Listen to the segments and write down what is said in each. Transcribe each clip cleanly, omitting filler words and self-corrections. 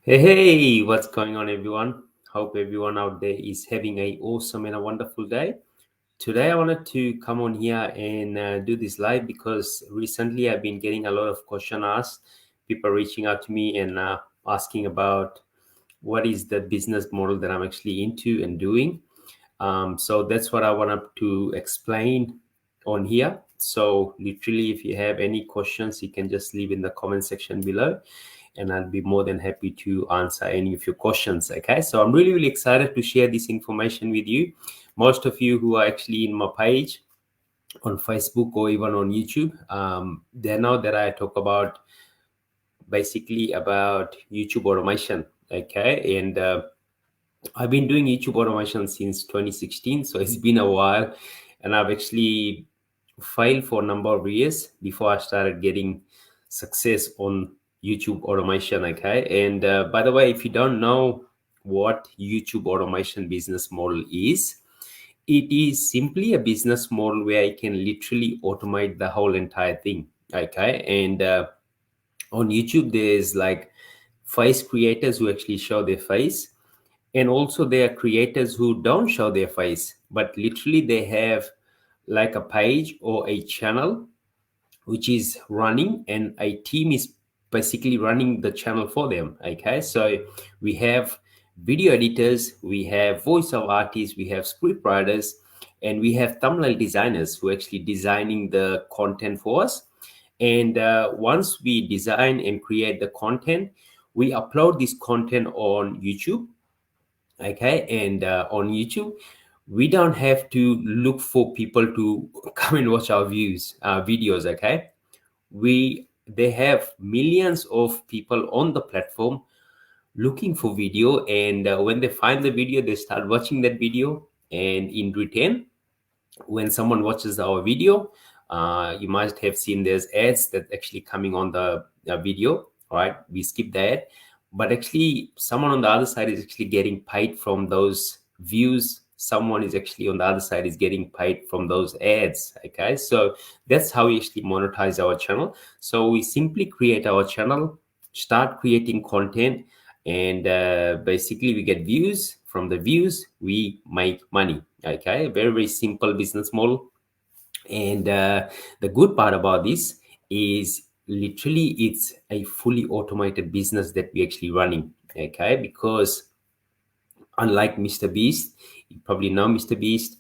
Hey, what's going on, everyone? Hope everyone out there is having a awesome and a wonderful day. Today, I wanted to come on here and do this live because recently I've been getting a lot of question asked. People reaching out to me and asking about what is the business model that I'm actually into and doing. So that's what I wanted to explain on here. So literally, if you have any questions, you can just leave in the comment section below and I'll be more than happy to answer any of your questions. Okay, so I'm really excited to share this information with you. Most of you who are actually in my page on Facebook or even on YouTube, they know that I talk about basically about YouTube automation. Okay, and I've been doing YouTube automation since 2016, so it's been a while, and I've actually failed for a number of years before I started getting success on YouTube automation. Okay, and by the way, if you don't know what YouTube automation business model is, it is simply a business model where you can literally automate the whole entire thing. Okay, and on YouTube, there's like face creators who actually show their face, and also there are creators who don't show their face, but literally they have like a page or a channel which is running, and a team is basically running the channel for them. Okay, so we have video editors, we have voiceover artists, we have script writers, and we have thumbnail designers who are actually designing the content for us. And once we design and create the content, we upload this content on YouTube. Okay, and on YouTube we don't have to look for people to come and watch our videos. Okay, they have millions of people on the platform looking for video, and when they find the video, they start watching that video. And in return, when someone watches our video, you might have seen there's ads that actually coming on the video. All right, we skip that, but actually someone on the other side is actually getting paid from those views. Someone is actually on the other side is getting paid from those ads. Okay, so that's how we actually monetize our channel. So we simply create our channel, start creating content, and basically we get views. From the views we make money. Okay, very simple business model. And the good part about this is literally it's a fully automated business that we're actually running. Okay, because unlike Mr. Beast, you probably know Mr. Beast,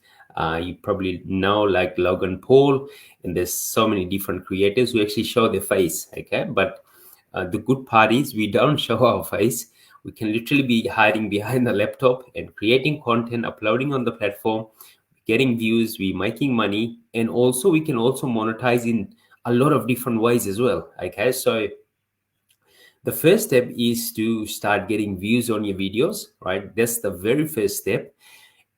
you probably know like Logan Paul, and there's so many different creators who actually show their face. Okay, but the good part is we don't show our face. We can literally be hiding behind the laptop and creating content, uploading on the platform, getting views, we making money, and also we can also monetize in a lot of different ways as well. Okay, so the first step is to start getting views on your videos, right? That's the very first step.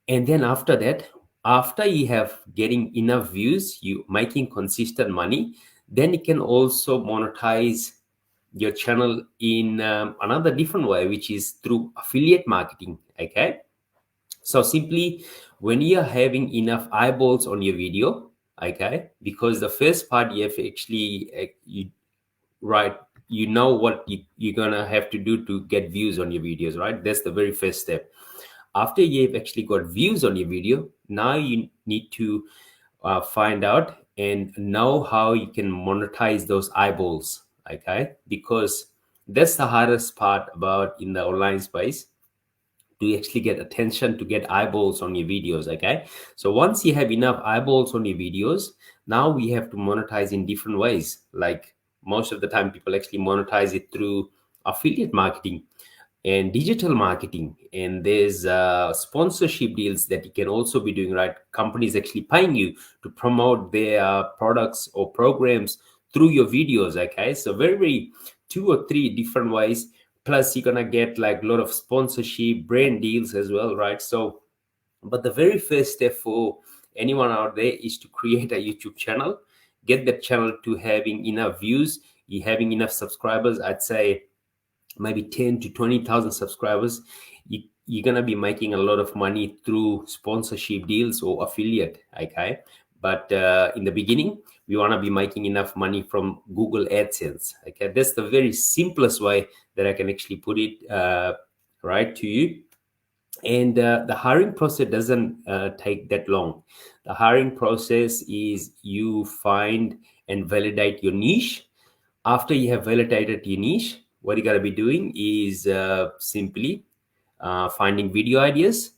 And then after that, after you have getting enough views, you making consistent money, then you can also monetize your channel in another different way, which is through affiliate marketing. Okay, so simply when you're having enough eyeballs on your video, okay, because the first part you have to actually you right, you know what you're gonna have to do to get views on your videos, right? That's the very first step. After you've actually got views on your video, now you need to find out and know how you can monetize those eyeballs. Okay, because that's the hardest part about in the online space, to actually get attention, to get eyeballs on your videos. Okay, so once you have enough eyeballs on your videos, now we have to monetize in different ways. Like most of the time people actually monetize it through affiliate marketing and digital marketing, and there's sponsorship deals that you can also be doing, right? Companies actually paying you to promote their products or programs through your videos. Okay, so very two or three different ways, plus you're gonna get like a lot of sponsorship brand deals as well, right? So but the very first step for anyone out there is to create a YouTube channel, get that channel to having enough views, you having enough subscribers. I'd say maybe 10 to 20,000 subscribers. You're going to be making a lot of money through sponsorship deals or affiliate. Okay, but in the beginning, we want to be making enough money from Google AdSense. Okay, that's the very simplest way that I can actually put it right to you. And the hiring process doesn't take that long. The hiring process is you find and validate your niche. After you have validated your niche, what you got to be doing is simply finding video ideas.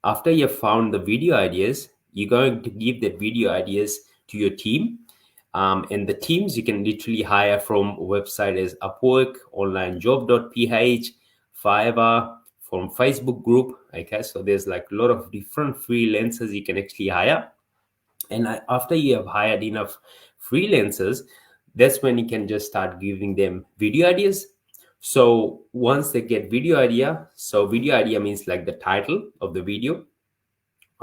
After you have found the video ideas, you're going to give that video ideas to your team. And the teams you can literally hire from website as Upwork, onlinejob.ph, Fiverr, from Facebook group. Okay, so there's like a lot of different freelancers you can actually hire. And after you have hired enough freelancers, that's when you can just start giving them video ideas. So once they get video idea, so video idea means like the title of the video.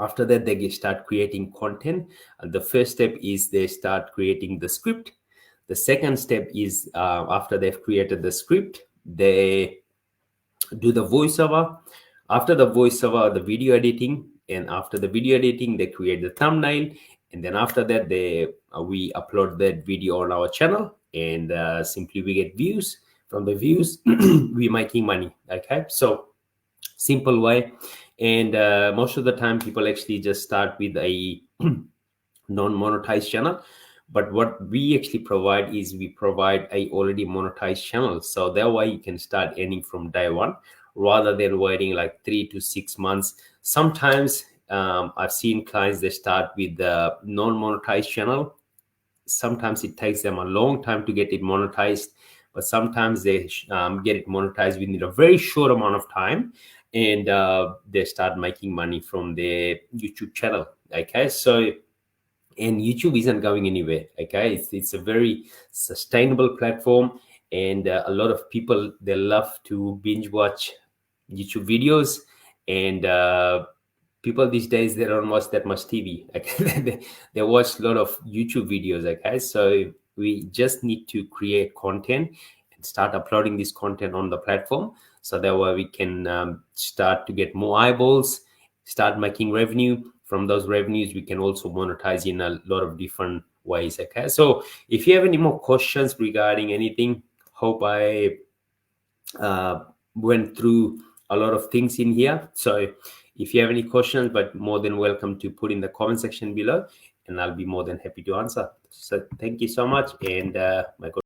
After that, they start creating content. And the first step is they start creating the script. The second step is after they've created the script, they do the voiceover. After the voiceover, the video editing, and after the video editing, they create the thumbnail, and then after that, we upload that video on our channel, and simply we get views. From the views, we're making money. Okay, so simple way. And most of the time, people actually just start with a non-monetized channel. But what we actually provide is we provide a already monetized channel, so that way you can start earning from day one rather than waiting like 3 to 6 months. Sometimes I've seen clients, they start with the non-monetized channel. Sometimes it takes them a long time to get it monetized, but sometimes they get it monetized within a very short amount of time, and they start making money from their YouTube channel. Okay, so and YouTube isn't going anywhere. Okay, it's a very sustainable platform, and a lot of people, they love to binge watch YouTube videos, and people these days, they don't watch that much TV. Okay, they watch a lot of YouTube videos. Okay, so we just need to create content and start uploading this content on the platform, so that way we can start to get more eyeballs, start making revenue. From those revenues, we can also monetize in a lot of different ways. Okay, so if you have any more questions regarding anything, hope I went through a lot of things in here. So if you have any questions, but more than welcome to put in the comment section below, and I'll be more than happy to answer. So thank you so much, and my